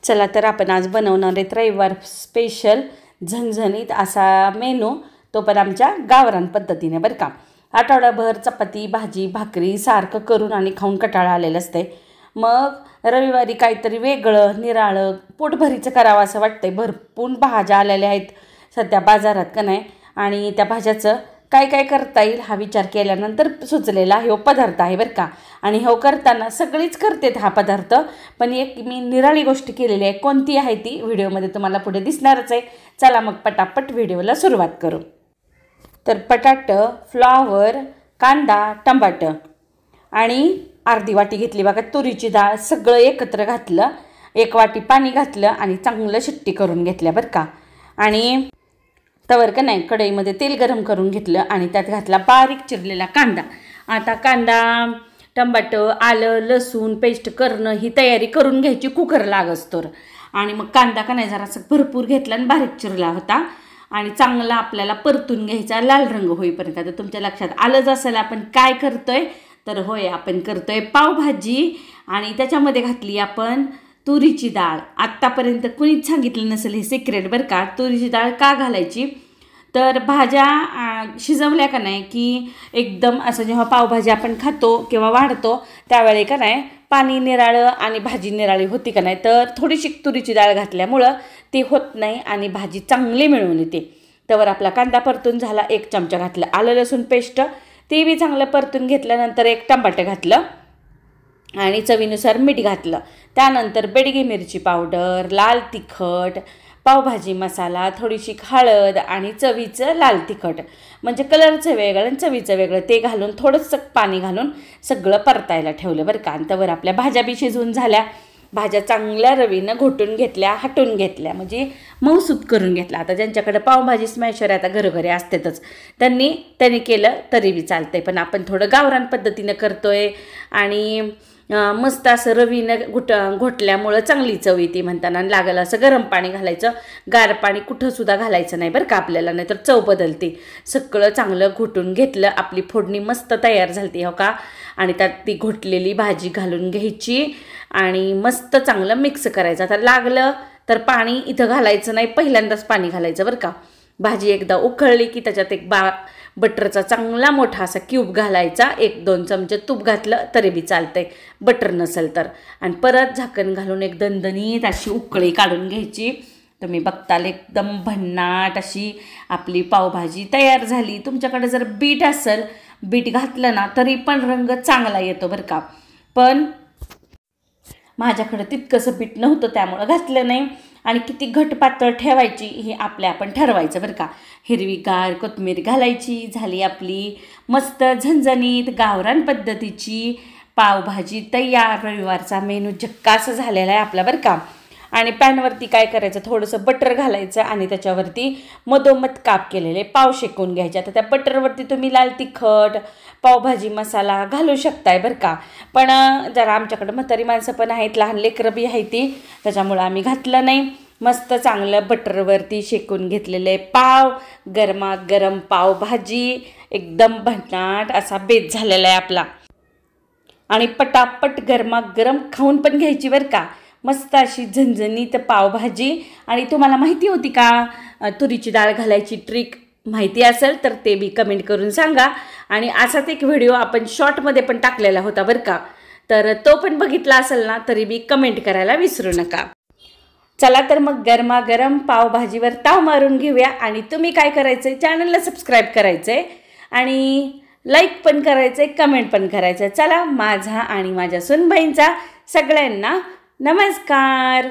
चला तर आपण आज बनवणार आहेत रविवार स्पेशल झणझणीत असा मेनू, तो पण आमच्या गावरान पद्धतीने बरं का। आठवडाभर चपाती भाजी भाकरी सारखं करून आणि खाऊन कंटाळा आलेलं असते। मग रविवारी काहीतरी वेगळं निराळं पोटभरीचं करावं असं वाटतंय। भरपूर भाज्या आलेल्या आहेत सध्या बाजारात का नाही, आणि त्या भाज्याचं काय काय करता येईल हा विचार केल्यानंतर सुचलेला हा पदार्थ आहे बरं का। आणि हो करताना सगळीच करतात हा पदार्थ, पण एक मी निराळी गोष्ट केलेली आहे। कोणती आहे ती व्हिडिओमध्ये तुम्हाला पुढे दिसणारच आहे। चला मग पटापट व्हिडिओला सुरुवात करू। तर बटाटा, फ्लॉवर, कांदा, टमाटर आणि अर्धी वाटी घेतली बघा तुरीची डाळ, सगळं एकत्र घातलं। एक वाटी पाणी घातलं आणि चांगलं शिट्टी करून घेतल्या बरं का। आणि तवर का नाही कढईमध्ये तेल गरम करून घेतलं आणि त्यात घातला बारीक चिरलेला कांदा। आता कांदा टमाटर आलं लसूण पेस्ट करणं ही तयारी करून घ्यायची कुकर लागस तर। आणि मग कांदा का नाही जरासं भरपूर घेतला आणि बारीक चिरला होता आणि चांगला आपल्याला परतून घ्यायचा लाल रंग होईपर्यंत। आता तुमच्या लक्षात आलंच असेल आपण काय करतोय, तर होय आपण करतोय पावभाजी आणि त्याच्यामध्ये घातली आपण तुरीची डाळ। आत्तापर्यंत कुणीच सांगितलं नसेल हे सिक्रेट बरं का। तुरीची डाळ का घालायची, तर भाज्या शिजवल्या का नाही की एकदम असं जेव्हा पावभाजी आपण खातो किंवा वाढतो त्यावेळी का नाही पाणी निराळं आणि भाजी निराळी होती का नाही, तर थोडीशी तुरीची डाळ घातल्यामुळं ती होत नाही आणि भाजी चांगली मिळून येते। त्यावर आपला कांदा परतून झाला, 1 चमचा घातलं आलं लसूण पेस्ट, ते बी चांगलं परतून घेतल्यानंतर 1 टमाटर घातलं आणि चवीनुसार मीठ घातलं। त्यानंतर बेडगी मिरची पावडर, लाल तिखट, पावभाजी मसाला, थोडीशी हळद आणि चवीचं लाल तिखट, म्हणजे कलरचं वेगळं आणि चवीचं वेगळं, ते घालून थोडंसं पाणी घालून सगळं परतायला ठेवलं बरं का। त्यावर आपल्या भाज्या बी शिजून झाल्या। भाज्या चांगल्या रवीनं घोटून घेतल्या, हटून घेतल्या, म्हणजे मऊसूत करून घेतला। आता ज्यांच्याकडे पावभाजी स्मॅशर आता घरोघरी असतातच त्यांनी केलं तरी बी चालतंय, पण आपण थोडं गावरान पद्धतीनं करतोय आणि मस्त असं रवीनं घोटल्यामुळं चांगली चव येते म्हणताना। लागल असं गरम पाणी घालायचं, गार पाणी कुठंसुद्धा घालायचं नाही बरं का आपल्याला, नाही तर चव बदलते। सगळं चांगलं घोटून घेतलं, आपली फोडणी मस्त तयार झाली हो का। आणि त्यात ती घोटलेली भाजी घालून घ्यायची आणि मस्त चांगलं मिक्स करायचं। आता लागलं तर पाणी इथं घालायचं नाही, पहिल्यांदाच पाणी घालायचं बरं का। भाजी एकदा उकळली की त्याच्यात एक बटरचा चांगला मोठा असा क्यूब घालायचा, 1-2 चमचे तूप घातलं तरी बी चालतंय बटर नसेल तर। आणि परत झाकण घालून एक दणदणीत अशी उकळी काढून घ्यायची। तुम्ही बघताल एकदम भन्नाट अशी आपली पावभाजी तयार झाली। तुमच्याकडे जर बीट असेल, बीट घातलं ना तरी पण रंग चांगला येतो बरं का, पण माझ्याकडे तितकंसं बीट नव्हतं त्यामुळं घातलं नाही। आणि किती घट पातळ ठेवायची हे आपण ठरवायचं बरं का। हिरवीगार कोथिंबीर घालायची, झाली आपली मस्त झणझणीत गावरान पद्धतीची पावभाजी तयार। रविवारचा मेनू झक्कास झालेला आहे आपला बरं का। आणि पॅनवरती काय करायचं, थोडंसं बटर घालायचं आणि त्याच्यावरती मधोमध काप केलेले पाव शेकून घ्यायचे। आता त्या बटरवरती तुम्ही लाल तिखट पावभाजी मसाला घालू शकताय बरं का, पण जरा आमच्याकडं म्हातारी माणसं पण आहेत, लहान लेकरं बी आहे ती, त्याच्यामुळं आम्ही घातलं नाही। मस्त चांगलं बटरवरती शेकून घेतलेले पाव, गरमागरम पावभाजी, एकदम भन्नाट असा बेत झालेला आहे आपला। आणि पटापट गरमागरम खाऊन पण घ्यायची बरं का, मस्त अशी झणझणीत पावभाजी। आणि तुम्हाला माहिती होती का तुरीची डाळ घालायची ट्रिक, माहिती असेल तर ते बी कमेंट करून सांगा। आणि असाच एक व्हिडिओ आपण शॉर्टमध्ये पण टाकलेला होता बरं का, तर तो पण बघितला असेल ना तरी बी कमेंट करायला विसरू नका। चला तर मग गरमागरम पावभाजीवर ताव मारून घेऊया। आणि तुम्ही काय करायचं, चॅनलला सबस्क्राईब करायचं आणि लाईक पण करायचं, कमेंट पण करायचं। चला माझा आणि माझ्या सुनबाईंचा सगळ्यांना नमस्कार।